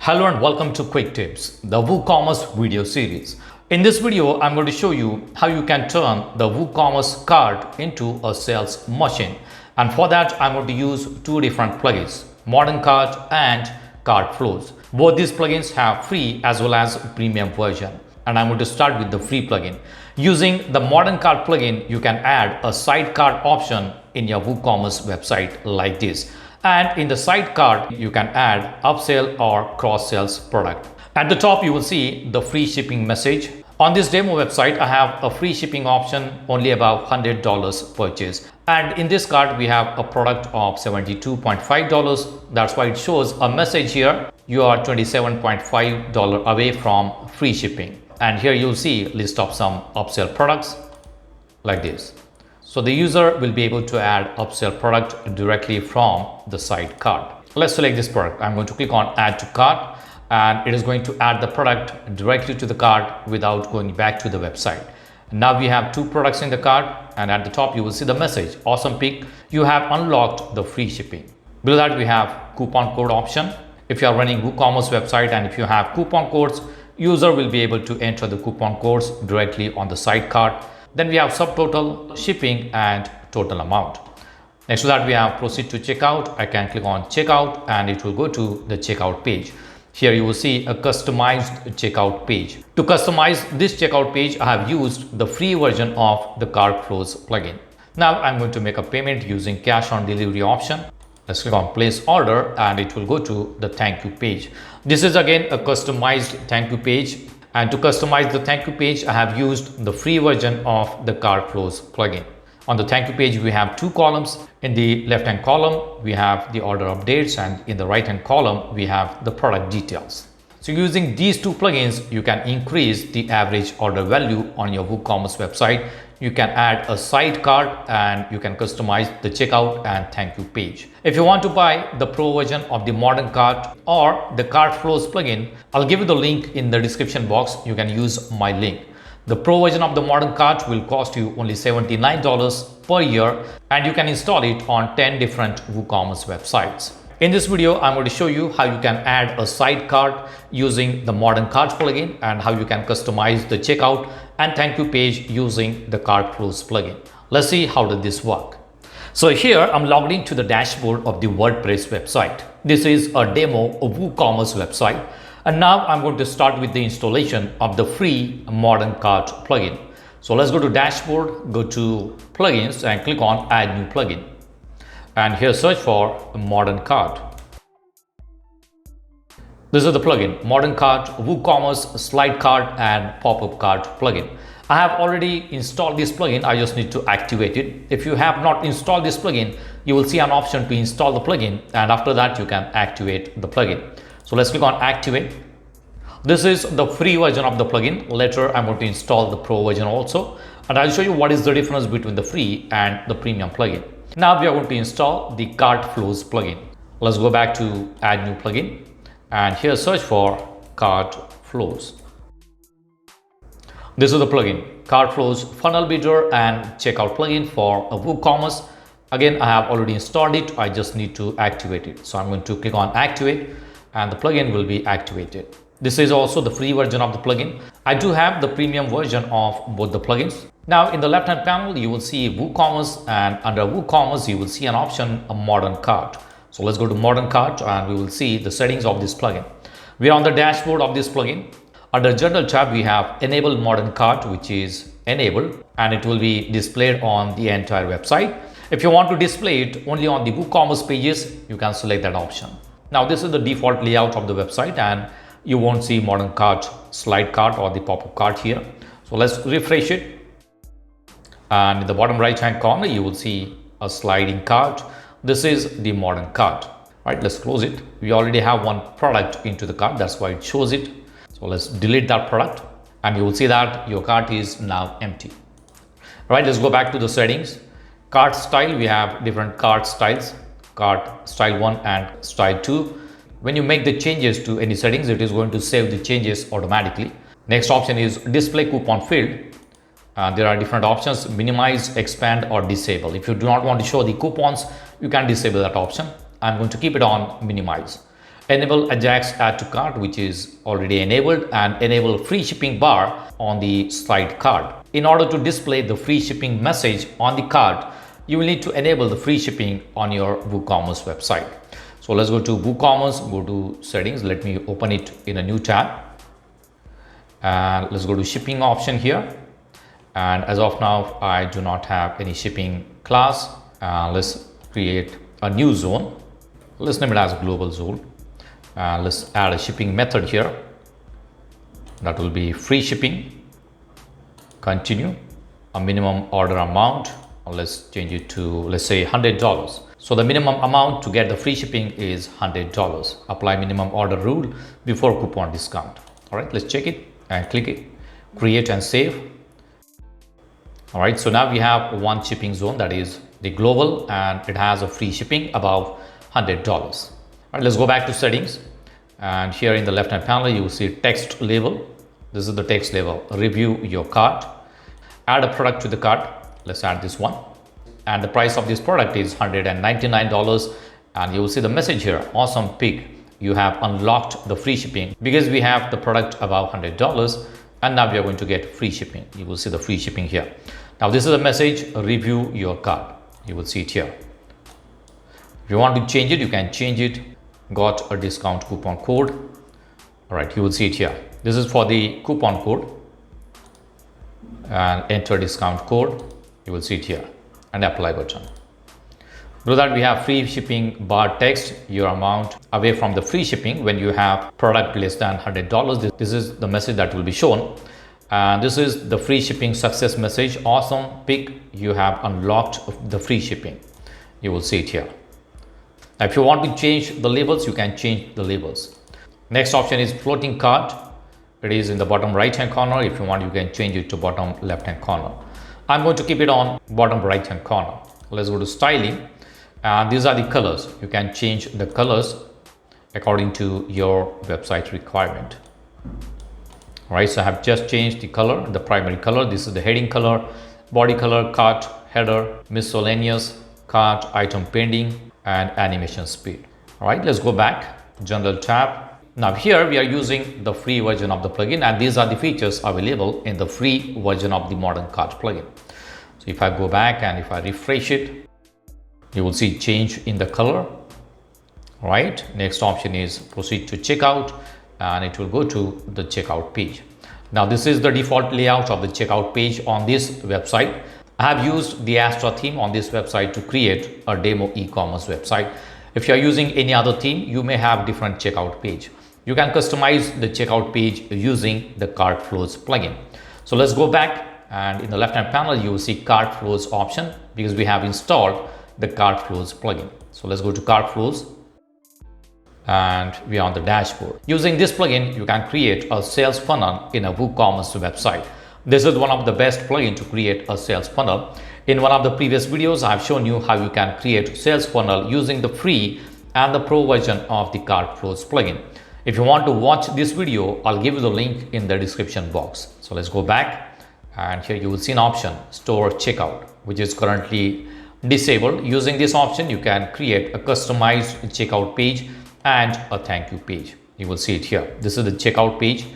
Hello and welcome to Quick Tips, the WooCommerce video series. In this video, I'm going to show you how you can turn the WooCommerce cart into a sales machine. And for that, I'm going to use two different plugins, Modern Cart and CartFlows. Both these plugins have free as well as premium version. And I'm going to start with the free plugin. Using the Modern Cart plugin, you can add a side cart option in your WooCommerce website like this. And in the side cart, you can add upsell or cross sales product. At the top, you will see the free shipping message. On this demo website, I have a free shipping option only above $100 purchase. And in this cart, we have a product of $72.5. That's why it shows a message here. You are $27.5 away from free shipping. And here you'll see a list of some upsell products like this. So the user will be able to add upsell product directly from the side cart. Let's select this product. I'm going to click on add to cart and it is going to add the product directly to the cart without going back to the website. Now we have two products in the cart and at the top you will see the message, awesome pick, you have unlocked the free shipping. Below that we have coupon code option. If you are running WooCommerce website and if you have coupon codes, user will be able to enter the coupon codes directly on the side cart. Then we have subtotal, shipping and total amount. Next to that we have proceed to checkout. I can click on checkout and it will go to the checkout page. Here you will see a customized checkout page. To customize this checkout page, I have used the free version of the CartFlows plugin. Now I'm going to make a payment using cash on delivery option. Let's click on place order and it will go to the thank you page. This is again a customized thank you page. And to customize the thank you page, I have used the free version of the CartFlows plugin. On the thank you page, we have two columns. In the left-hand column, we have the order updates and in the right-hand column, we have the product details. So using these two plugins, you can increase the average order value on your WooCommerce website. You can add a side cart and you can customize the checkout and thank you page. If you want to buy the pro version of the Modern Cart or the CartFlows plugin, I'll give you the link in the description box. You can use my link. The pro version of the Modern Cart will cost you only $79 per year and you can install it on 10 different WooCommerce websites. In this video, I'm going to show you how you can add a side cart using the Modern Cart plugin and how you can customize the checkout and thank you page using the CartFlows plugin. Let's see how does this work. So here I'm logged into the dashboard of the WordPress website. This is a demo of WooCommerce website. And now I'm going to start with the installation of the free Modern Cart plugin. So let's go to dashboard, go to plugins and click on add new plugin. And here search for Modern Cart. This is the plugin, Modern Cart, WooCommerce Slide Cart and Pop-up Cart plugin. I have already installed this plugin. I just need to activate it. If you have not installed this plugin, you will see an option to install the plugin and after that you can activate the plugin. So let's click on activate. This is the free version of the plugin. Later I'm going to install the pro version also and I'll show you what is the difference between the free and the premium plugin. Now we are going to install the CartFlows plugin. Let's go back to add new plugin and here search for CartFlows. This is the plugin, CartFlows Funnel Builder and Checkout plugin for a WooCommerce. Again, I have already installed it. I just need to activate it. So I'm going to click on activate and the plugin will be activated. This is also the free version of the plugin. I do have the premium version of both the plugins. Now in the left hand panel, you will see WooCommerce and under WooCommerce, you will see an option, a Modern Cart. So let's go to Modern Cart and we will see the settings of this plugin. We are on the dashboard of this plugin. Under General tab, we have Enable Modern Cart, which is enabled and it will be displayed on the entire website. If you want to display it only on the WooCommerce pages, you can select that option. Now this is the default layout of the website and you won't see Modern Cart, Slide Cart or the Pop-up Cart here. So let's refresh it. And in the bottom right hand corner, you will see a sliding cart. This is the Modern Cart. Right, let's close it. We already have one product into the cart. That's why it shows it. So let's delete that product and you will see that your cart is now empty. Right, let's go back to the settings. Cart style, we have different cart styles, cart style 1 and style 2. When you make the changes to any settings, it is going to save the changes automatically. Next option is display coupon field. There are different options, minimize, expand or disable. If you do not want to show the coupons, you can disable that option. I'm going to keep it on minimize. enable Ajax add to cart, which is already enabled, and enable free shipping bar on the slide cart. In order to display the free shipping message on the cart, you will need to enable the free shipping on your WooCommerce website. So let's go to WooCommerce, go to settings. Let me open it in a new tab. And let's go to shipping option here. And as of now, I do not have any shipping class. Let's create a new zone. Let's name it as global zone. Let's add a shipping method here. That will be free shipping. Continue. A minimum order amount. Let's change it to, let's say, $100. So the minimum amount to get the free shipping is $100. Apply minimum order rule before coupon discount. All right, let's check it and click it. Create and save. All right, so now we have one shipping zone, that is the global, and it has a free shipping above $100. All right, let's go back to settings. And here in the left hand panel, you will see text label. This is the text label. Review your cart. Add a product to the cart. Let's add this one. And the price of this product is $199. And you will see the message here. Awesome pick. You have unlocked the free shipping because we have the product above $100. And now we are going to get free shipping. You will see the free shipping here. Now this is a message, review your cart. You will see it here. If you want to change it, you can change it. Got a discount coupon code. All right, you will see it here. This is for the coupon code. And enter discount code. You will see it here. And apply button. Below that we have free shipping bar text, your amount away from the free shipping when you have product less than $100. This is the message that will be shown. And this is the free shipping success message. Awesome pick. You have unlocked the free shipping. You will see it here. Now, if you want to change the labels, you can change the labels. Next option is floating cart. It is in the bottom right hand corner. If you want, you can change it to bottom left hand corner. I'm going to keep it on bottom right hand corner. Let's go to styling. And these are the colors. You can change the colors according to your website requirement. All right, so I have just changed the color, the primary color. This is the heading color, body color, cart, header, miscellaneous, cart, item pending, and animation speed. All right, let's go back, general tab. Now here we are using the free version of the plugin, and these are the features available in the free version of the Modern Cart plugin. So if I go back and if I refresh it, you will see change in the color. All right, next option is proceed to checkout, and it will go to the checkout page. Now this is the default layout of the checkout page on this website. I have used the Astra theme on this website to create a demo e-commerce website. If you are using any other theme, you may have different checkout page. You can customize the checkout page using the CartFlows plugin. So let's go back, and in the left hand panel you will see CartFlows option because we have installed the CartFlows plugin. So let's go to CartFlows, and we are on the dashboard. Using this plugin, you can create a sales funnel in a WooCommerce website. This is one of the best plugins to create a sales funnel. In one of the previous videos, I have shown you how you can create sales funnel using the free and the pro version of the CartFlows plugin. If you want to watch this video, I'll give you the link in the description box. So let's go back, and here you will see an option, store checkout, which is currently disabled. Using this option, you can create a customized checkout page and a thank you page. You will see it here. This is the checkout page.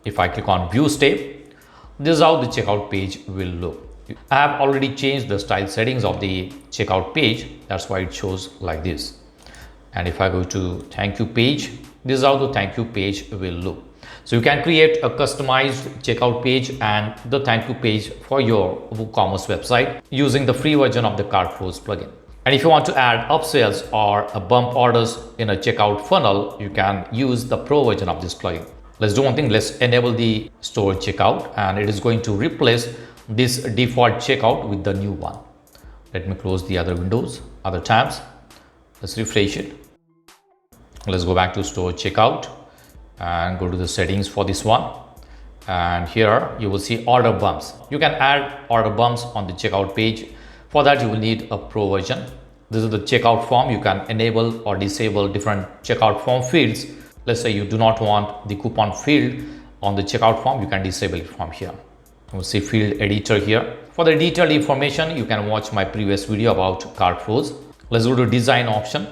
If I click on view step, this is how the checkout page will look. I have already changed the style settings of the checkout page. That's why it shows like this. And if I go to thank you page, this is how the thank you page will look. So you can create a customized checkout page and the thank you page for your WooCommerce website using the free version of the CartFlows plugin. And if you want to add upsells or a bump orders in a checkout funnel, you can use the pro version of this plugin. Let's do one thing. Let's enable the store checkout, and it is going to replace this default checkout with the new one. Let me close the other windows, other tabs. Let's refresh it. Let's go back to store checkout and go to the settings for this one. And here you will see order bumps. You can add order bumps on the checkout page. For that, you will need a pro version. This is the checkout form. You can enable or disable different checkout form fields. Let's say you do not want the coupon field on the checkout form, you can disable it from here. You will see field editor here. For the detailed information, you can watch my previous video about CartFlows. Let's go to design option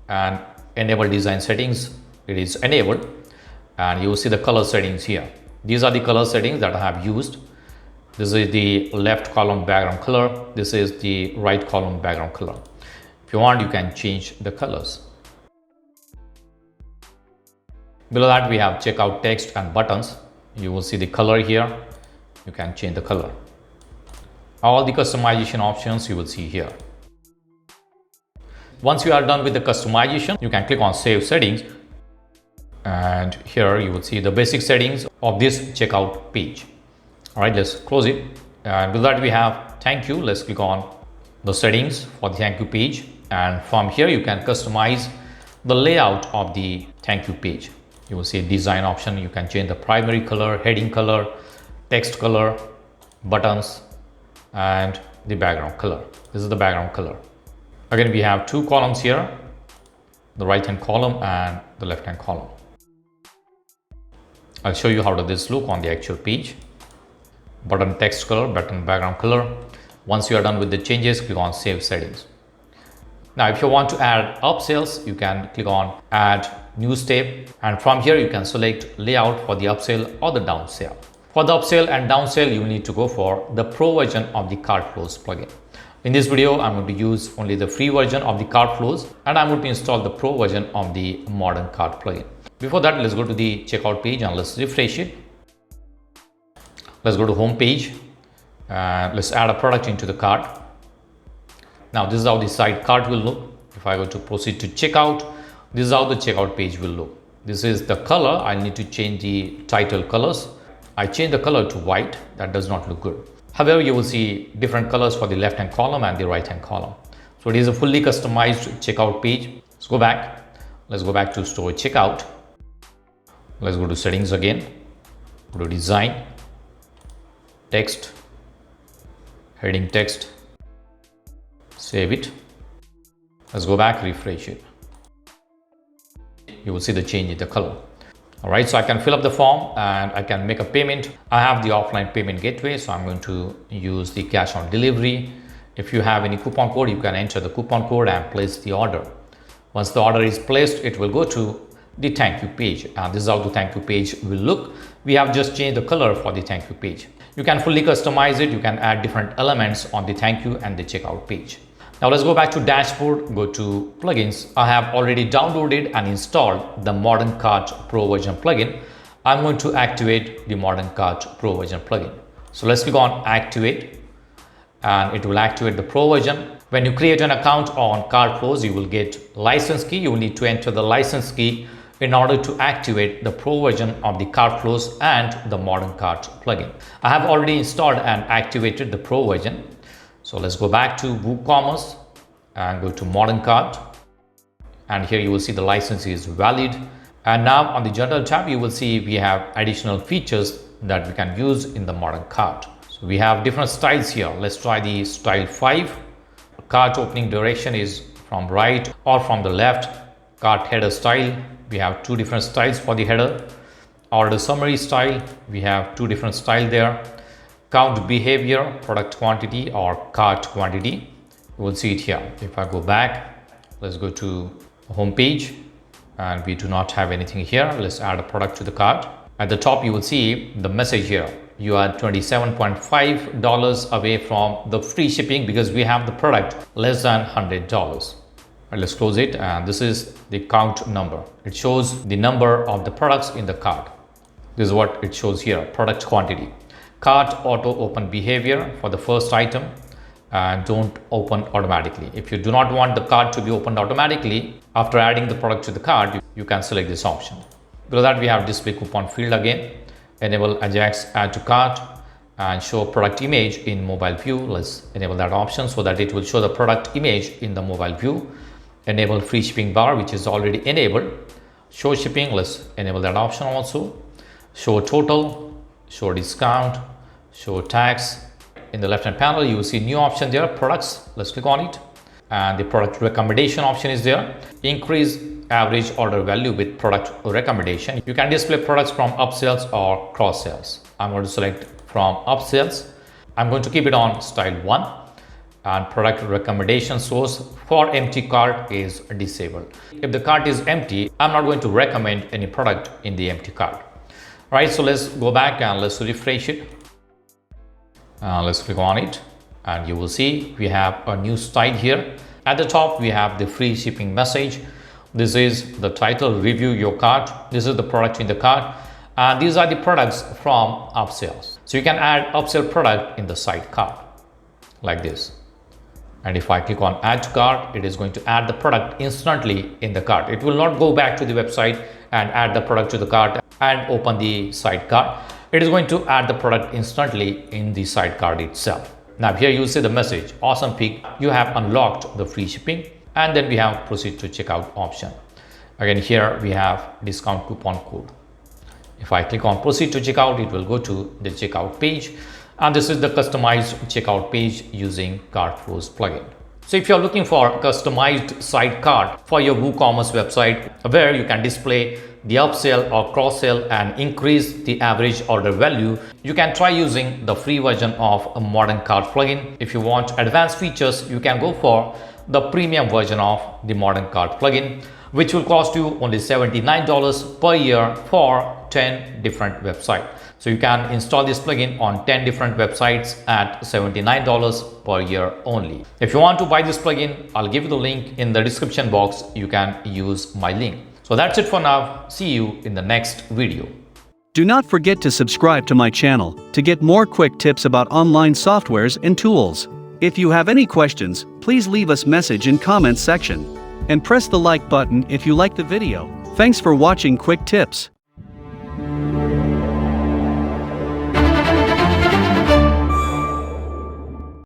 and enable design settings. it is enabled, and you will see the color settings here. These are the color settings that I have used. This is the left column background color. This is the right column background color. If you want, you can change the colors. Below that, we have checkout text and buttons. You will see the color here. You can change the color. All the customization options you will see here. Once you are done with the customization, you can click on Save Settings. And here you will see the basic settings of this checkout page. All right, let's close it. And with that, we have thank you. Let's click on the settings for the thank you page. And from here, you can customize the layout of the thank you page. You will see a design option. You can change the primary color, heading color, text color, buttons, and the background color. This is the background color. Again, we have two columns here, the right hand column and the left hand column. I'll show you how does this look on the actual page. Button text color, button background color. Once you are done with the changes, click on Save Settings. Now, if you want to add upsells, you can click on Add New Step, and from here you can select layout for the upsell or the downsell. For the upsell and downsell, you need to go for the pro version of the CartFlows plugin. In this video, I'm going to use only the free version of the CartFlows, and I'm going to install the pro version of the Modern Cart plugin. Before that, let's go to the checkout page and let's refresh it. Let's go to home page and let's add a product into the cart. Now, this is how the site cart will look. If I go to proceed to checkout, this is how the checkout page will look. This is the color. I need to change the title colors. I change the color to white. That does not look good. However, you will see different colors for the left hand column and the right hand column. So it is a fully customized checkout page. Let's go back. Let's go back to store checkout. Let's go to settings again. Go to design, text, heading text. Save it. Let's go back, refresh it. You will see the change in the color. All right, so I can fill up the form and I can make a payment. I have the offline payment gateway, so I'm going to use the cash on delivery. If you have any coupon code, you can enter the coupon code and place the order. Once the order is placed, it will go to the thank you page, and this is how the thank you page will look. We have just changed the color for the thank you page. You can fully customize it. You can add different elements on the thank you and the checkout page. Now let's go back to dashboard, go to plugins. I have already downloaded and installed the Modern Cart Pro version plugin. I'm going to activate the Modern Cart Pro version plugin. So let's click on activate and it will activate the Pro version. When you create an account on CartFlows, you will get license key. You will need to enter the license key in order to activate the Pro version of the CartFlows and the Modern Cart plugin. I have already installed and activated the Pro version. So let's go back to WooCommerce and go to Modern Cart, and here you will see the license is valid. And now on the general tab, you will see we have additional features that we can use in the Modern Cart. So we have different styles here. Let's try the style 5. Cart opening direction is from right or from the left. Cart header style, we have two different styles for the header. Order summary style, we have two different styles there. Count behavior, product quantity or cart quantity. You will see it here. If I go back, let's go to home page and we do not have anything here. Let's add a product to the cart. At the top, you will see the message here. You are $27.5 away from the free shipping because we have the product less than $100. Right, let's close it, and this is the count number. It shows the number of the products in the cart. This is what it shows here, product quantity. Cart auto open behavior for the first item, and don't open automatically. If you do not want the cart to be opened automatically after adding the product to the cart, you can select this option. Below that, we have display coupon field again. Enable Ajax add to cart and show product image in mobile view. Let's enable that option so that it will show the product image in the mobile view. Enable free shipping bar, which is already enabled. Show shipping, let's enable that option also. Show total, show discount, show tax. In the left hand panel, you will see new option there, products. Let's click on it, and the product recommendation option is there. Increase average order value with product recommendation. You can display products from upsells or cross sells. I'm going to select from upsells. I'm going to keep it on style 1, and product recommendation source for empty cart is disabled. If the cart is empty, I'm not going to recommend any product in the empty cart. Right, so let's go back and let's refresh it. Let's click on it and you will see we have a new site here. At the top, we have the free shipping message. This is the title, review your cart. This is the product in the cart. And these are the products from upsells. So you can add upsell product in the site cart like this. And if I click on add to cart, it is going to add the product instantly in the cart. It will not go back to the website and add the product to the cart and open the site cart. It is going to add the product instantly in the site cart itself. Now here you see the message, awesome pick, you have unlocked the free shipping, and then we have proceed to checkout option. Again, here we have discount coupon code. If I click on proceed to checkout, it will go to the checkout page, and this is the customized checkout page using CartFlows plugin. So if you're looking for a customized site cart for your WooCommerce website where you can display the upsell or cross-sell and increase the average order value, you can try using the free version of a Modern Cart plugin. If you want advanced features, you can go for the premium version of the Modern Cart plugin, which will cost you only $79 per year for 10 different websites. So you can install this plugin on 10 different websites at $79 per year only. If you want to buy this plugin, I'll give you the link in the description box. You can use my link. So that's it for now. See you in the next video. Do not forget to subscribe to my channel to get more quick tips about online softwares and tools. If you have any questions, please leave us message in comments section. And press the like button if you like the video. Thanks for watching Quick Tips.